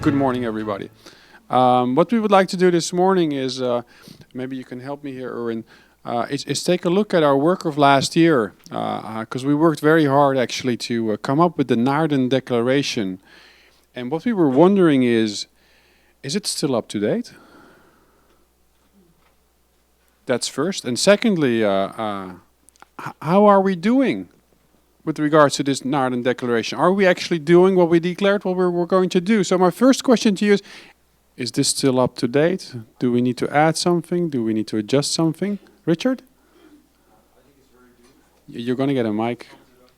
Good morning, everybody. What we would like to do this morning is, maybe you can help me here, Erwin, is take a look at our work of last year, because we worked very hard actually to come up with the Naarden Declaration. And what we were wondering is it still up to date? That's first. And secondly, how are we doing with regards to this Naarden Declaration? Are we actually doing what we declared what we're going to do? So my first question to you is this still up to date? Do we need to add something? Do we need to adjust something? Richard? I think it's very beautiful. You're going to get a mic.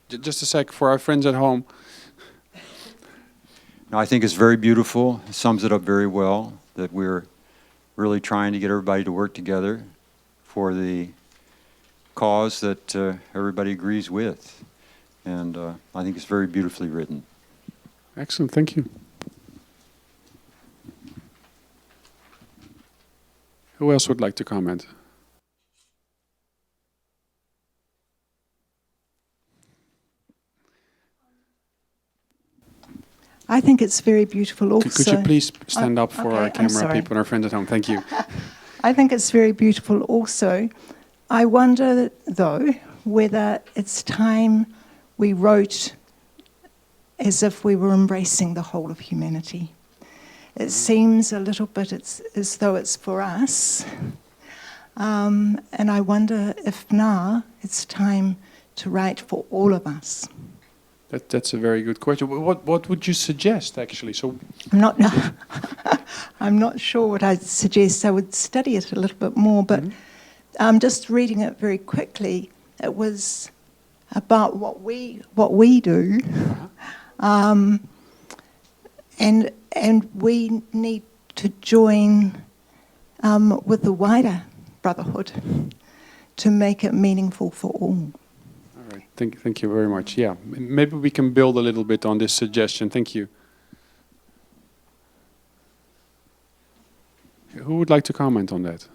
Just a sec for our friends at home. No, I think it's very beautiful. It sums it up very well, that we're really trying to get everybody to work together for the cause that everybody agrees with. And I think it's very beautifully written. Excellent, thank you. Who else would like to comment? I think it's very beautiful also. Could you please stand up for okay, our camera people and our friends at home? Thank you. I think it's very beautiful also. I wonder, though, whether it's time we wrote as if we were embracing the whole of humanity. It seems a little bit as though it's for us. And I wonder if now it's time to write for all of us. That's a very good question. What would you suggest, actually? So I'm not sure what I'd suggest. I would study it a little bit more, but just reading it very quickly, it was about what we do, and we need to join with the wider brotherhood to make it meaningful for all. All right, thank you very much. Yeah, maybe we can build a little bit on this suggestion. Thank you. Who would like to comment on that?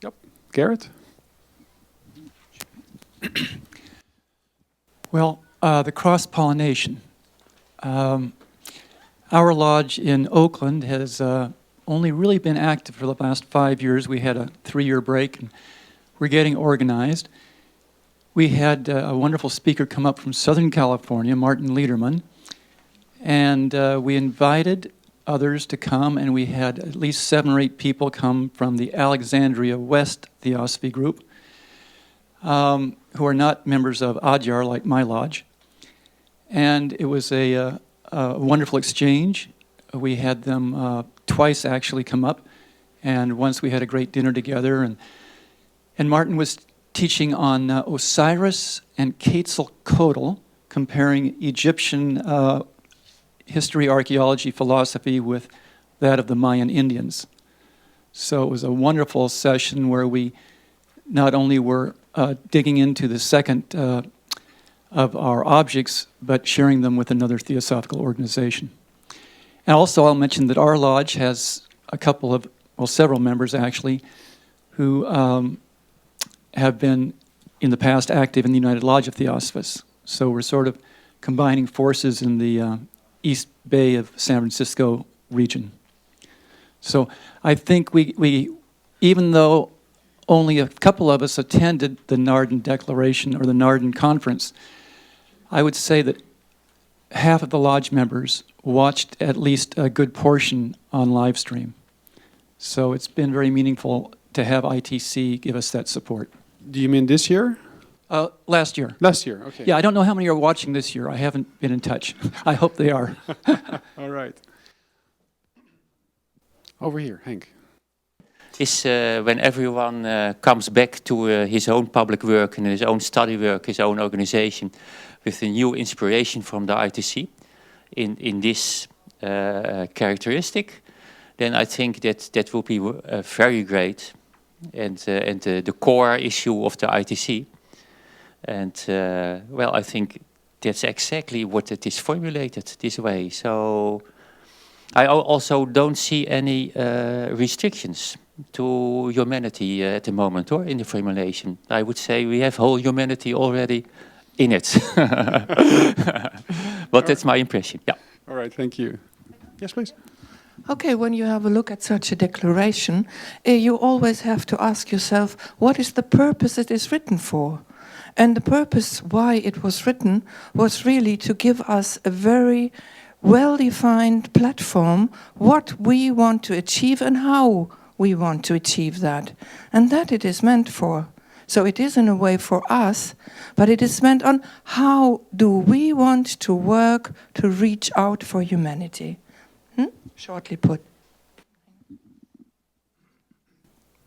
Yep, Garrett? Well, the cross-pollination. Our lodge in Oakland has only really been active for the last 5 years. We had a 3-year break, and we're getting organized. We had a wonderful speaker come up from Southern California, Martin Lederman, and we invited others to come, and we had at least 7 or 8 people come from the Alexandria West Theosophy group, who are not members of Adyar like my lodge. And it was a wonderful exchange. We had them twice actually come up, and once we had a great dinner together. And Martin was teaching on Osiris and Quetzalcoatl, comparing Egyptian history, archaeology, philosophy with that of the Mayan Indians. So it was a wonderful session where we not only were digging into the second of our objects, but sharing them with another theosophical organization. And also I'll mention that our lodge has a couple of, well, several members actually, who have been in the past active in the United Lodge of Theosophists. So we're sort of combining forces in the East Bay of San Francisco region. So I think we even though only a couple of us attended the Naarden Declaration or the Naarden Conference, I would say that half of the lodge members watched at least a good portion on live stream. So it's been very meaningful to have ITC give us that support. Do you mean this year? Last year. Last year, okay. Yeah, I don't know how many are watching this year. I haven't been in touch. I hope they are. All right. Over here, Henk. Is when everyone comes back to his own public work and his own study work, his own organization, with a new inspiration from the ITC in this characteristic, then I think that will be very great, and the core issue of the ITC. And well, I think that's exactly what it is formulated this way. So I also don't see any restrictions to humanity at the moment, or in the formulation. I would say we have whole humanity already in it. But that's my impression. Yeah. All right, thank you. Yes, please. Okay, when you have a look at such a declaration, you always have to ask yourself, what is the purpose it is written for? And the purpose why it was written was really to give us a very well-defined platform, what we want to achieve and how we want to achieve that. And that it is meant for. So it is in a way for us, but it is meant on how do we want to work to reach out for humanity. Shortly put.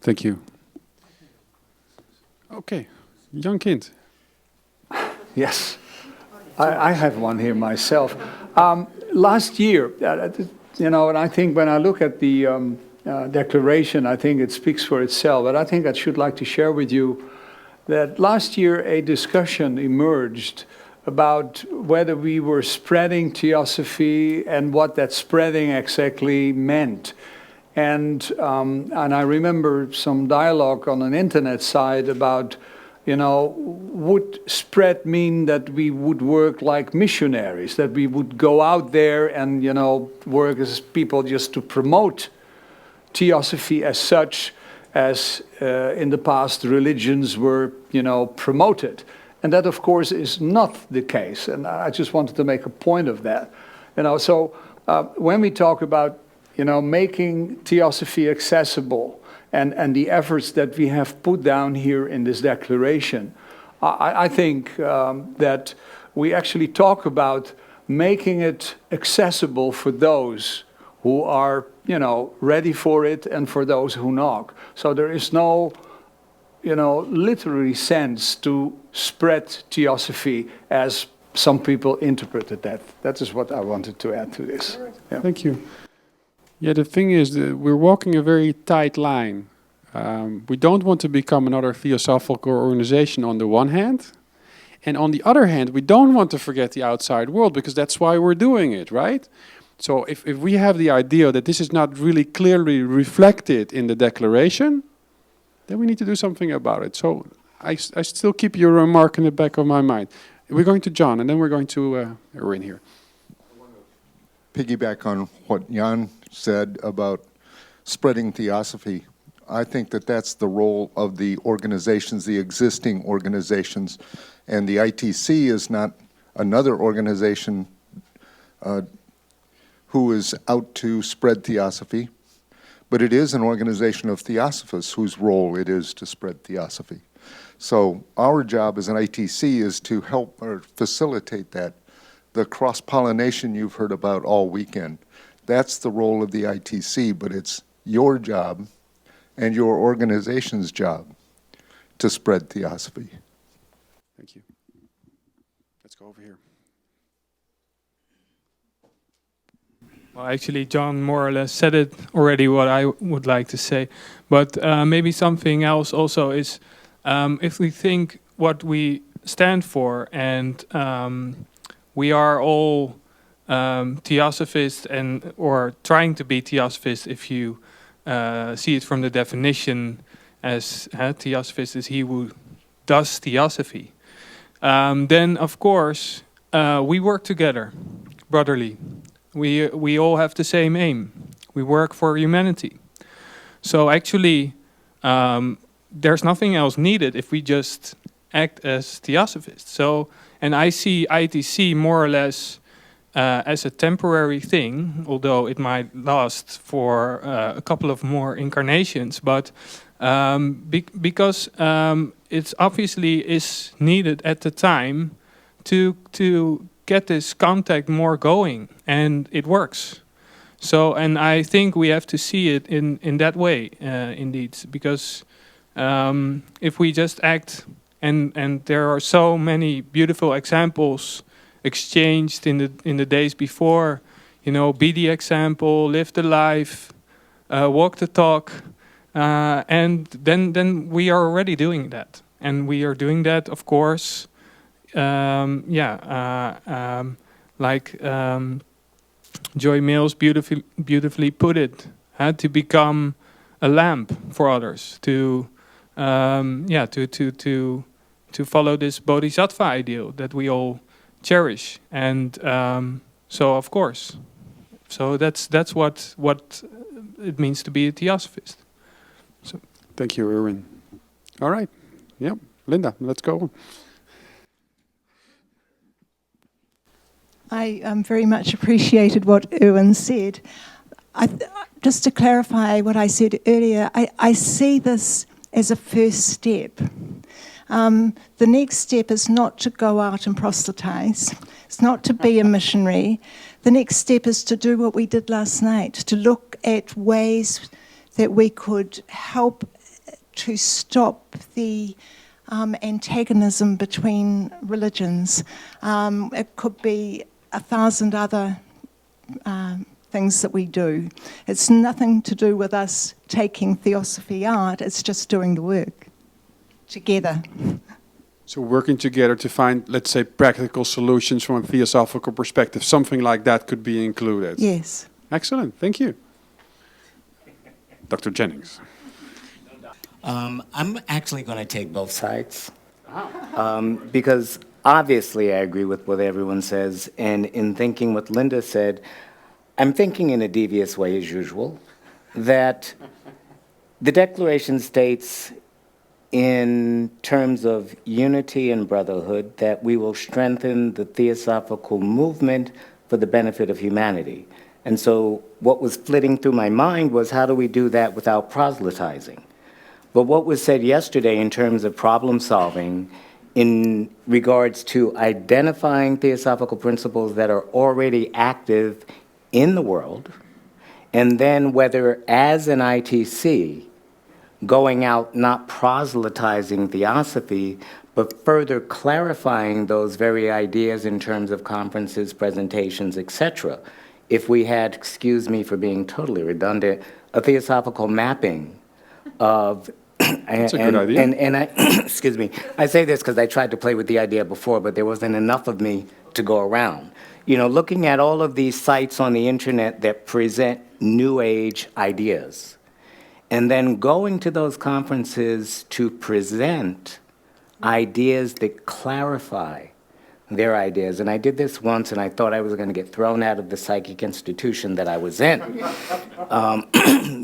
Thank you. Okay, young kind. Yes, I have one here myself. Last year, and I think when I look at the declaration, I think it speaks for itself, but I think I should like to share with you that last year a discussion emerged about whether we were spreading Theosophy and what that spreading exactly meant. And I remember some dialogue on an internet site about, would spread mean that we would work like missionaries, that we would go out there and, work as people just to promote Theosophy as such, as in the past religions were, promoted. And that, of course, is not the case. And I just wanted to make a point of that. So when we talk about, making Theosophy accessible and the efforts that we have put down here in this declaration, I think that we actually talk about making it accessible for those who are, ready for it and for those who not. So there is no, literary sense to spread Theosophy as some people interpreted that. That is what I wanted to add to this. Yeah. Thank you. Yeah, the thing is, that we're walking a very tight line. We don't want to become another theosophical organization on the one hand, and on the other hand, we don't want to forget the outside world, because that's why we're doing it, right? So if we have the idea that this is not really clearly reflected in the declaration, then we need to do something about it. So I still keep your remark in the back of my mind. We're going to John, and then we're going to Erwin here. I want to piggyback on what Jan said about spreading Theosophy. I think that that's the role of the organizations, the existing organizations, and the ITC is not another organization who is out to spread Theosophy, but it is an organization of Theosophists whose role it is to spread Theosophy. So our job as an ITC is to help or facilitate that. The cross-pollination you've heard about all weekend, that's the role of the ITC, but it's your job and your organization's job to spread Theosophy. Thank you. Let's go over here. Well, actually, John more or less said it already, what I would like to say. But maybe something else also is, if we think what we stand for, and we are all Theosophists or trying to be Theosophists, if you see it from the definition as Theosophist is he who does Theosophy. Then, of course, we work together, brotherly. We all have the same aim. We work for humanity. So actually, there's nothing else needed if we just act as Theosophists. So, and I see ITC more or less as a temporary thing, although it might last for a couple of more incarnations. But because it's obviously is needed at the time to get this contact more going, and it works. So, and I think we have to see it in that way, indeed, because if we just act, and there are so many beautiful examples exchanged in the days before, be the example, live the life, walk the talk, and then we are already doing that, and we are doing that, of course. Like Joy Mills beautifully put it, had to become a lamp for others, to follow this bodhisattva ideal that we all cherish. And so, of course, so that's what it means to be a Theosophist. So. Thank you, Erwin. All right. Yep. Linda, let's go. I very much appreciated what Erwin said. Just to clarify what I said earlier, I see this as a first step. The next step is not to go out and proselytize. It's not to be a missionary. The next step is to do what we did last night, to look at ways that we could help to stop the antagonism between religions. It could be 1,000 other things that we do. It's nothing to do with us taking Theosophy out, it's just doing the work together. So working together to find, let's say, practical solutions from a theosophical perspective, something like that could be included. Yes. Excellent, thank you. Dr. Jennings. I'm actually going to take both sides because obviously I agree with what everyone says, and in thinking what Linda said, I'm thinking in a devious way as usual, that the Declaration states in terms of unity and brotherhood that we will strengthen the theosophical movement for the benefit of humanity. And so what was flitting through my mind was, how do we do that without proselytizing? But what was said yesterday in terms of problem solving in regards to identifying theosophical principles that are already active in the world, and then whether as an ITC, going out not proselytizing Theosophy, but further clarifying those very ideas in terms of conferences, presentations, etc. If we had, excuse me for being totally redundant, a theosophical mapping of That's a good idea. And I, excuse me, I say this because I tried to play with the idea before, but there wasn't enough of me to go around. You know, looking at all of these sites on the internet that present New Age ideas, and then going to those conferences to present ideas that clarify their ideas. And I did this once, and I thought I was going to get thrown out of the psychic institution that I was in,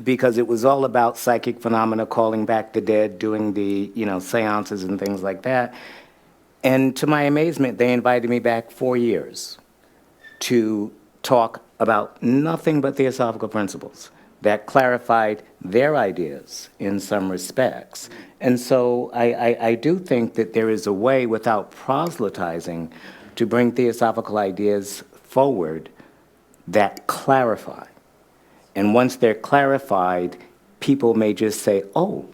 because it was all about psychic phenomena, calling back the dead, doing the, seances and things like that. And to my amazement, they invited me back 4 years to talk about nothing but theosophical principles that clarified their ideas in some respects. And so I do think that there is a way, without proselytizing, to bring theosophical ideas forward that clarify. And once they're clarified, people may just say, oh,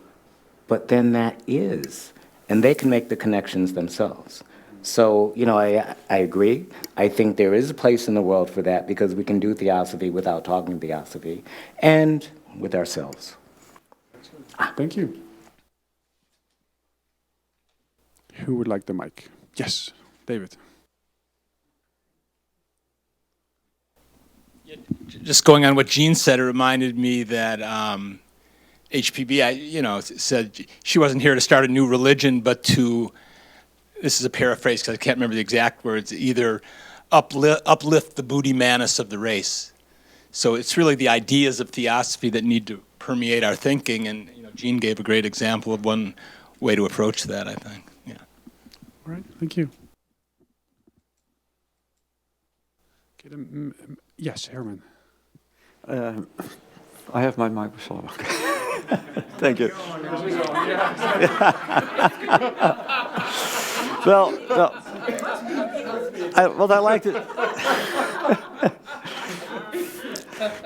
but then that is. And they can make the connections themselves. So, I agree. I think there is a place in the world for that, because we can do Theosophy without talking Theosophy, and with ourselves. Thank you. Who would like the mic? Yes, David. Just going on what Jean said, it reminded me that HPB, said she wasn't here to start a new religion, but to, this is a paraphrase because I can't remember the exact words, either uplift the booty manus of the race. So it's really the ideas of Theosophy that need to permeate our thinking, and Jean gave a great example of one way to approach that, I think. Yeah. All right, thank you. Okay, yes, Herman. I have my microphone. Thank you.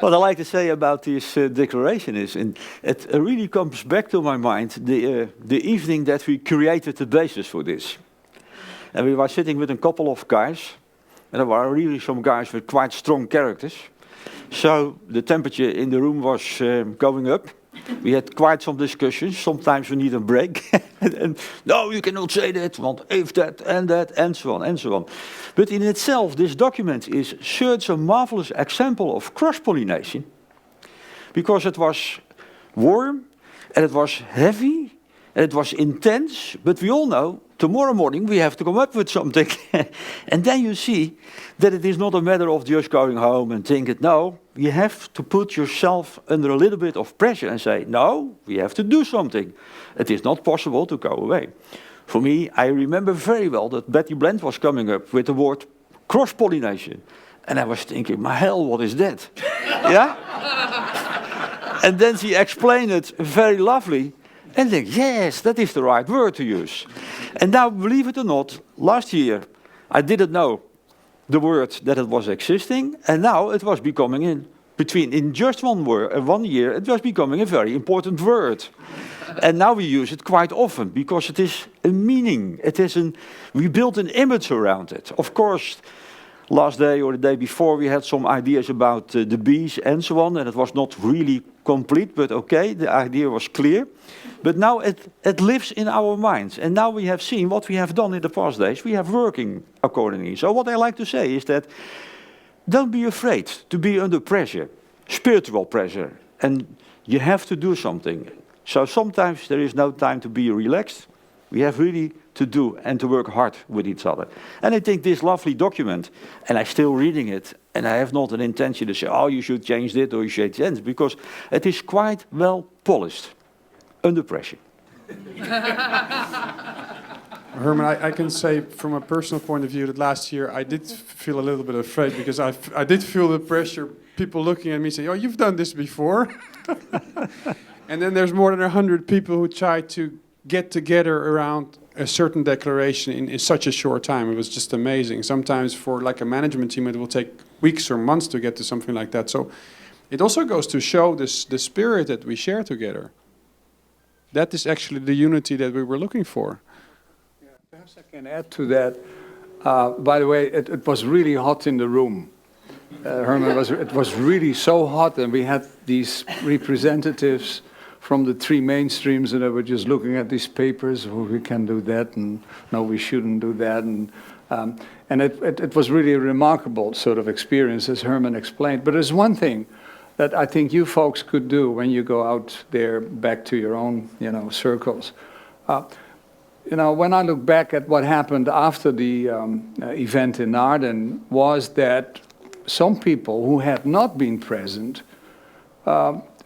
What I like to say about this declaration is, and it really comes back to my mind, the evening that we created the basis for this. And we were sitting with a couple of guys, and there were really some guys with quite strong characters. So the temperature in the room was going up. We had quite some discussions. Sometimes we need a break. And no, you cannot say that, want if that, and so on, and so on. But in itself, this document is such a marvelous example of cross-pollination, because it was warm, and it was heavy, and it was intense, but we all know tomorrow morning we have to come up with something. And then you see that it is not a matter of just going home and thinking, no, you have to put yourself under a little bit of pressure and say, no, we have to do something. It is not possible to go away. For me, I remember very well that Betty Blend was coming up with the word cross-pollination. And I was thinking, my hell, what is that? Yeah? And then she explained it very lovely. And I think, yes, that is the right word to use. And now, believe it or not, last year, I didn't know the word that it was existing. And now it was becoming, in just 1 year, it was becoming a very important word. And now we use it quite often because it is a meaning. We built an image around it. Of course, last day or the day before we had some ideas about the bees and so on, and it was not really complete, but okay, the idea was clear. But now it lives in our minds. And now we have seen what we have done in the past days. We have working accordingly. So what I like to say is that don't be afraid to be under pressure, spiritual pressure. And you have to do something. So sometimes there is no time to be relaxed. We have really to do and to work hard with each other. And I think this lovely document, and I'm still reading it, and I have not an intention to say, oh, you should change this or you should change that, because it is quite well polished under pressure. Herman, I can say from a personal point of view that last year I did feel a little bit afraid because I did feel the pressure, people looking at me saying, oh, you've done this before. And then there's more than 100 people who try to get together around a certain declaration in such a short time. It was just amazing. Sometimes for like a management team, it will take weeks or months to get to something like that. So it also goes to show the spirit that we share together. That is actually the unity that we were looking for. Yeah, perhaps I can add to that. By the way, it was really hot in the room. Herman, it was really so hot, and we had these representatives from the three mainstreams, and they were just looking at these papers. Oh, we can do that, and no, we shouldn't do that, and it was really a remarkable sort of experience, as Herman explained. But there's one thing that I think you folks could do when you go out there back to your own, circles. When I look back at what happened after the event in Naarden, was that some people who had not been present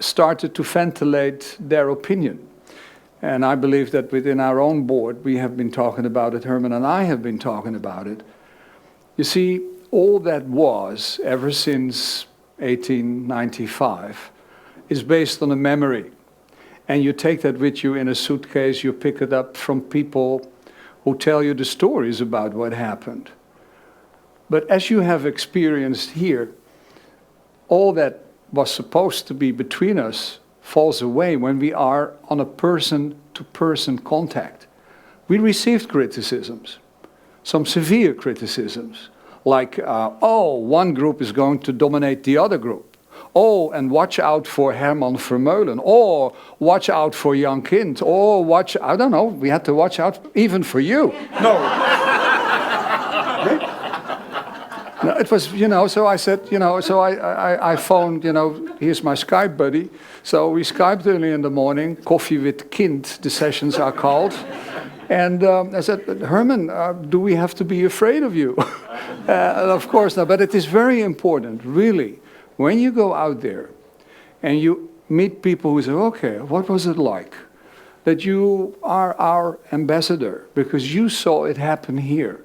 started to ventilate their opinion. And I believe that within our own board, we have been talking about it, Herman and I have been talking about it. You see, all that was, ever since 1895, is based on a memory. And you take that with you in a suitcase, you pick it up from people who tell you the stories about what happened. But as you have experienced here, all that was supposed to be between us falls away when we are on a person-to-person contact. We received criticisms, some severe criticisms, like, one group is going to dominate the other group. Oh, and watch out for Herman Vermeulen. Or watch out for Jan Kind. Or I don't know, we had to watch out even for you. No. No, it was, so I said, so I phoned, here's my Skype buddy. So we Skyped early in the morning, coffee with Kind, the sessions are called. And I said, Herman, do we have to be afraid of you? And of course not, but it is very important, really, when you go out there and you meet people who say, okay, what was it like? That you are our ambassador because you saw it happen here.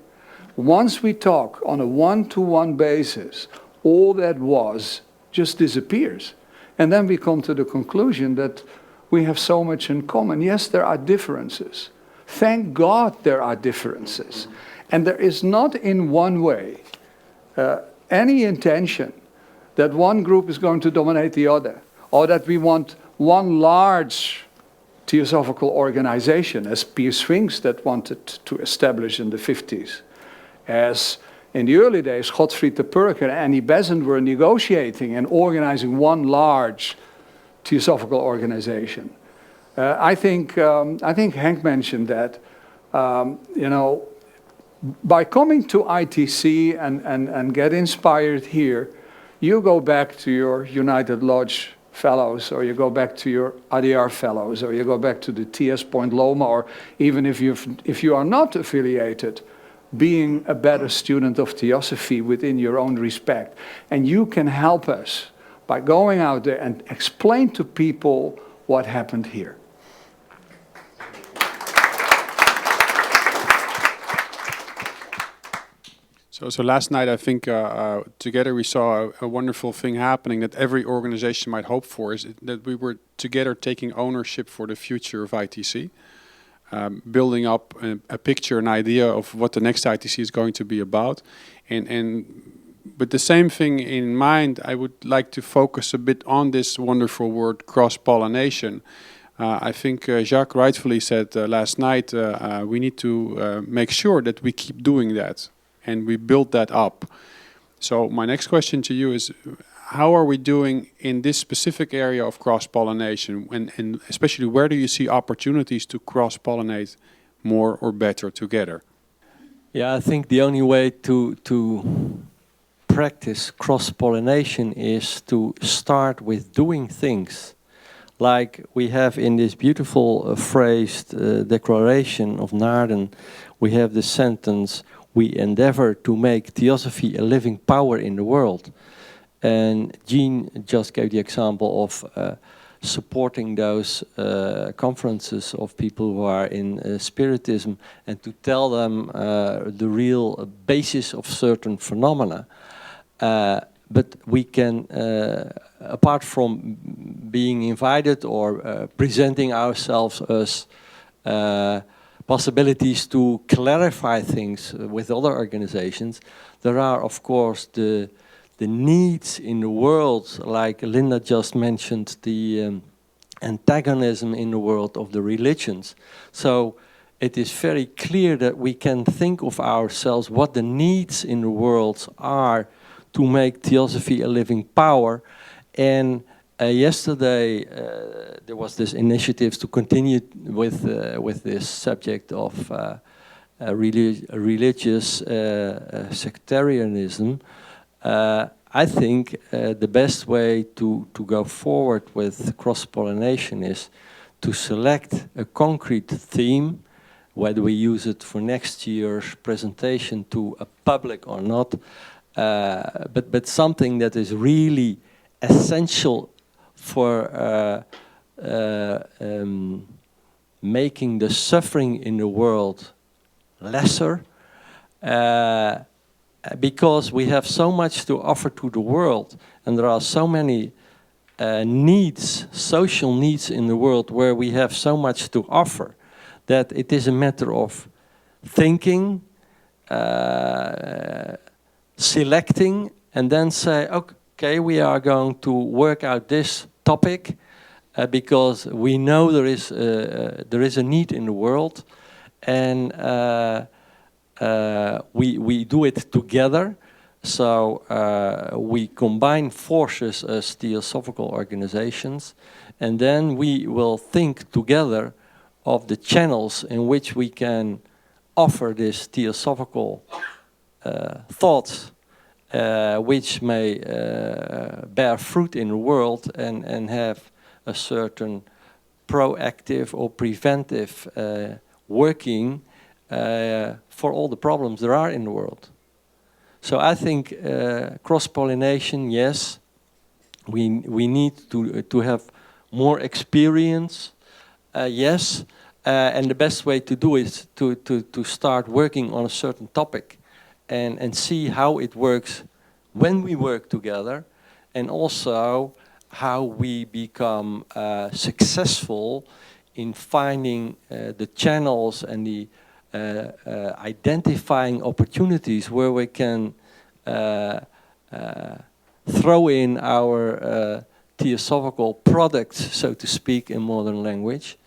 Once we talk on a one-to-one basis, all that was just disappears. And then we come to the conclusion that we have so much in common. Yes, there are differences. Thank God there are differences. And there is not in one way any intention that one group is going to dominate the other, or that we want one large theosophical organization, as Piers Sphinx that wanted to establish in the 50s. As in the early days, Godfried de Purk and Annie Besant were negotiating and organizing one large theosophical organization. I think Hank mentioned that, by coming to ITC and get inspired here, you go back to your United Lodge fellows, or you go back to your ADR fellows, or you go back to the TS Point Loma, or even if you are not affiliated, being a better student of Theosophy within your own respect. And you can help us by going out there and explain to people what happened here. So last night, I think together we saw a wonderful thing happening that every organization might hope for, is that we were together taking ownership for the future of ITC, building up a picture, an idea of what the next ITC is going to be about. And with the same thing in mind, I would like to focus a bit on this wonderful word, cross-pollination. I think Jacques rightfully said last night, we need to make sure that we keep doing that. And we build that up. So my next question to you is, how are we doing in this specific area of cross-pollination? And especially, where do you see opportunities to cross-pollinate more or better together? Yeah, I think the only way to practice cross-pollination is to start with doing things. Like we have in this beautiful phrased declaration of Naarden, we have the sentence, we endeavor to make Theosophy a living power in the world. And Jean just gave the example of supporting those conferences of people who are in Spiritism, and to tell them the real basis of certain phenomena. But we can, apart from being invited or presenting ourselves as possibilities to clarify things with other organizations, there are, of course, the needs in the world, like Linda just mentioned, the antagonism in the world of the religions. So it is very clear that we can think of ourselves what the needs in the world are to make Theosophy a living power. And yesterday there was this initiative to continue with this subject of religious sectarianism. I think the best way to go forward with cross-pollination is to select a concrete theme, whether we use it for next year's presentation to a public or not, but something that is really essential for making the suffering in the world lesser, because we have so much to offer to the world, and there are so many needs, social needs in the world where we have so much to offer, that it is a matter of thinking, selecting, and then say, okay, we are going to work out this topic because we know there is a need in the world, and we do it together. So we combine forces as theosophical organizations, and then we will think together of the channels in which we can offer this theosophical thoughts, which may bear fruit in the world and have a certain proactive or preventive working for all the problems there are in the world. So I think cross-pollination, yes, we need to have more experience, yes, and the best way to do is to start working on a certain topic and see how it works when we work together, and also how we become successful in finding the channels and the identifying opportunities where we can throw in our theosophical products, so to speak, in modern language,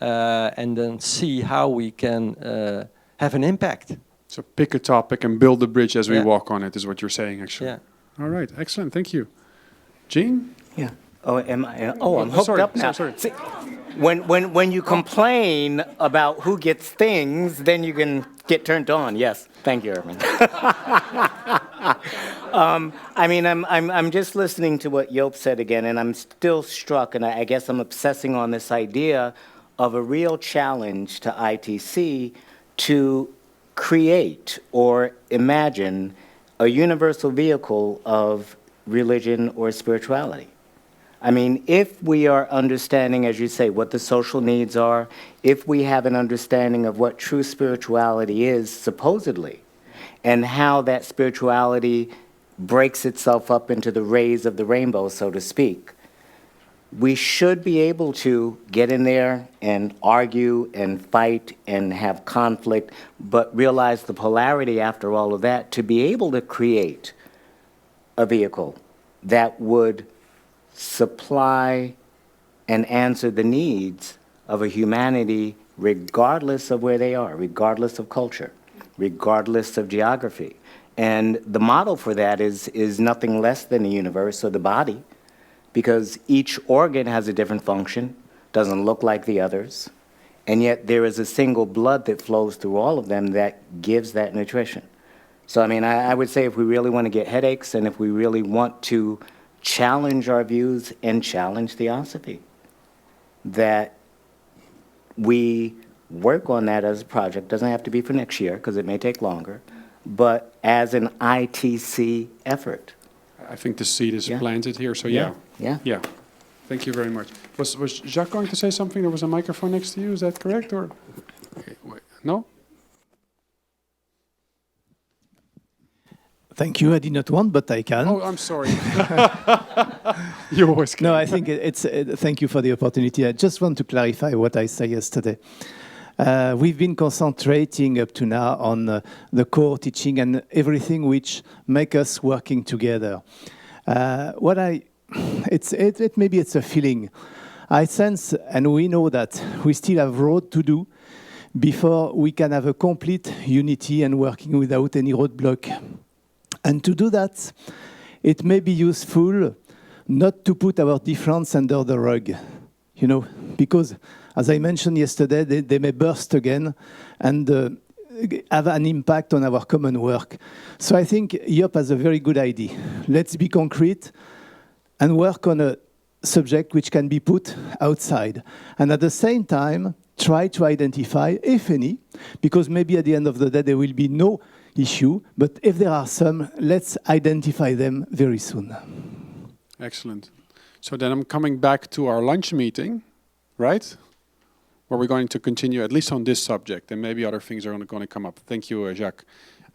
and then see how we can have an impact. So pick a topic and build the bridge as we walk on it, is what you're saying, actually. Yeah. All right, excellent, thank you. Jean? Yeah. Oh, am I? Oh, I'm hooked up now. Sorry. See, when you complain about who gets things, then you can get turned on. Yes. Thank you, Erwin. I mean, I'm just listening to what Joop said again, and I'm still struck, and I guess I'm obsessing on this idea of a real challenge to ITC to create or imagine a universal vehicle of religion or spirituality. I mean, if we are understanding, as you say, what the social needs are, if we have an understanding of what true spirituality is, supposedly, and how that spirituality breaks itself up into the rays of the rainbow, so to speak, we should be able to get in there and argue and fight and have conflict, but realize the polarity after all of that to be able to create a vehicle that would supply and answer the needs of a humanity regardless of where they are, regardless of culture, regardless of geography. And the model for that is nothing less than the universe or the body, because each organ has a different function, doesn't look like the others, and yet there is a single blood that flows through all of them that gives that nutrition. So, I mean, I would say if we really want to get headaches and if we really want to challenge our views and challenge Theosophy, that we work on that as a project. Doesn't have to be for next year because it may take longer, but as an ITC effort. I think the seed is Yeah. planted here, so Yeah. yeah. Thank you very much. Was Jacques going to say something? There was a microphone next to you, is that correct? Or okay, wait. No? Thank you. I did not want, but I can. Oh, I'm sorry. You always can. No, I think thank you for the opportunity. I just want to clarify what I said yesterday. We've been concentrating up to now on the core teaching and everything which make us working together. Maybe it's a feeling. I sense, and we know that we still have road to do before we can have a complete unity and working without any roadblock. And to do that, it may be useful not to put our difference under the rug, you know, because, as I mentioned yesterday, they may burst again and have an impact on our common work. So I think Joop has a very good idea. Let's be concrete and work on a subject which can be put outside. And at the same time, try to identify, if any, because maybe at the end of the day there will be no issue, but if there are some, let's identify them very soon. Excellent. So then I'm coming back to our lunch meeting, right? Where we're going to continue at least on this subject, and maybe other things are going to come up. Thank you, Jacques.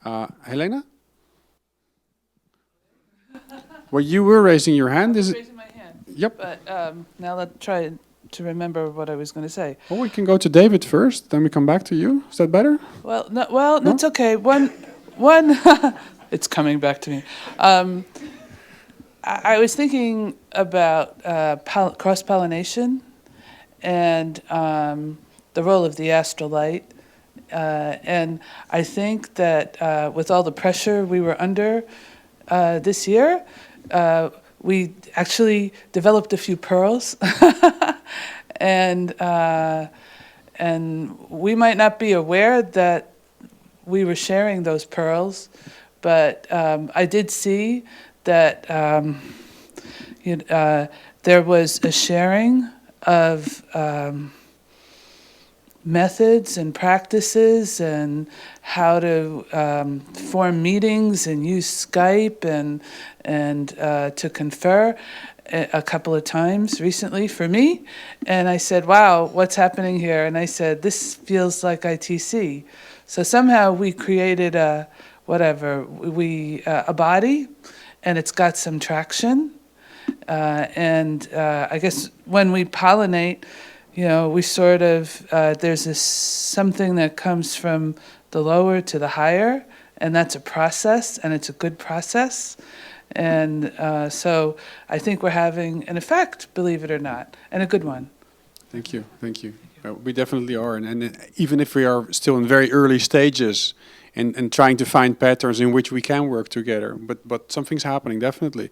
Helena? Well, you were raising your hand. Is it? Raising my hand. Yep. But now let's try to remember what I was going to say. Well, we can go to David first, then we come back to you. Is that better? Well, no, that's okay. One, it's coming back to me. I was thinking about cross-pollination and the role of the astral light. And I think that with all the pressure we were under this year, we actually developed a few pearls. And we might not be aware that we were sharing those pearls, but I did see that there was a sharing of methods and practices and how to form meetings and use Skype and to confer a couple of times recently for me. And I said, wow, what's happening here? And I said, this feels like ITC. So somehow we created a body, and it's got some traction. And I guess when we pollinate, you know, we sort of, there's this something that comes from the lower to the higher, and that's a process, and it's a good process. And so I think we're having an effect, believe it or not, and a good one. Thank you, thank you. We definitely are, and even if we are still in very early stages and trying to find patterns in which we can work together, but something's happening, definitely.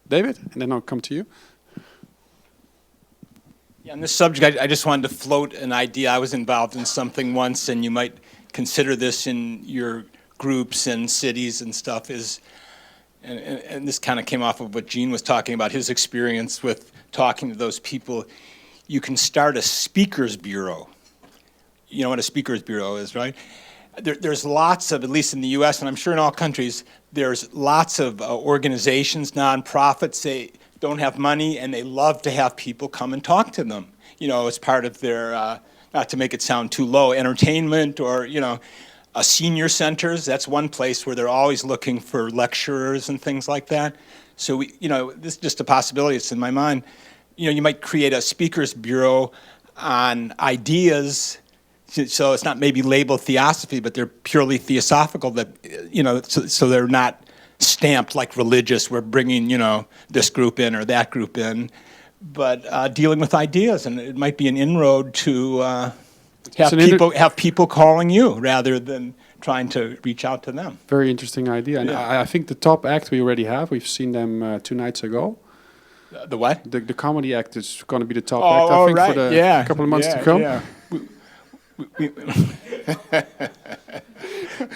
David, and then I'll come to you. Yeah, on this subject, I just wanted to float an idea. I was involved in something once, and you might consider this in your groups and cities and stuff is, and this kind of came off of what Gene was talking about, his experience with talking to those people. You can start a speakers bureau. You know what a speakers bureau is, right? There's lots of, at least in the US, and I'm sure in all countries, there's lots of organizations, nonprofits, they don't have money and they love to have people come and talk to them. You know, as part of their, not to make it sound too low, entertainment or, you know, senior centers. That's one place where they're always looking for lecturers and things like that. So, you know, this is just a possibility. It's in my mind. You know, you might create a speakers bureau on ideas. So it's not maybe labeled Theosophy, but they're purely theosophical. That, you know, so they're not stamped like religious. We're bringing, you know, this group in or that group in, but dealing with ideas, and it might be an inroad to have people calling you rather than trying to reach out to them. Very interesting idea, and I think the top act we already have. We've seen them 2 nights ago. The what? The comedy act is going to be the top act. I think right. for the couple of months to come. Yeah.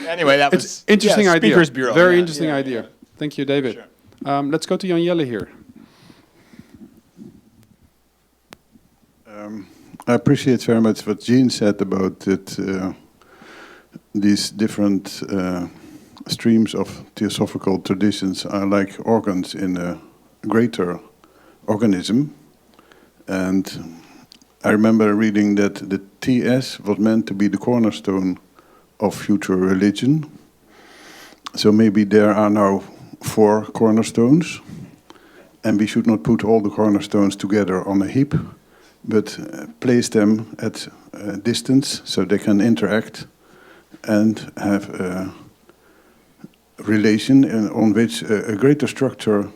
Anyway, that was interesting idea. Speakers Bureau. Very interesting idea. Thank you, David. Sure. Let's go to Jan Jelle here. I appreciate very much what Gene said about it, these different streams of theosophical traditions are like organs in a greater organism. And I remember reading that the TS was meant to be the cornerstone of future religion. So maybe there are now 4 cornerstones, and we should not put all the cornerstones together on a heap, but place them at a distance so they can interact and have a relation on which a greater structure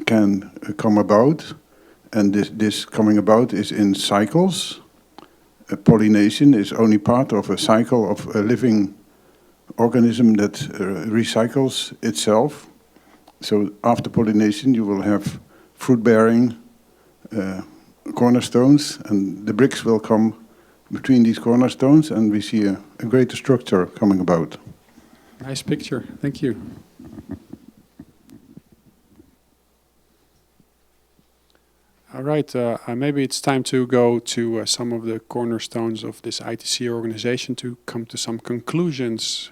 can come about. And this coming about is in cycles. Pollination is only part of a cycle of a living organism that recycles itself. So after pollination you will have fruit-bearing cornerstones, and the bricks will come between these cornerstones, and we see a greater structure coming about. Nice picture. Thank you. All right, maybe it's time to go to some of the cornerstones of this ITC organization to come to some conclusions.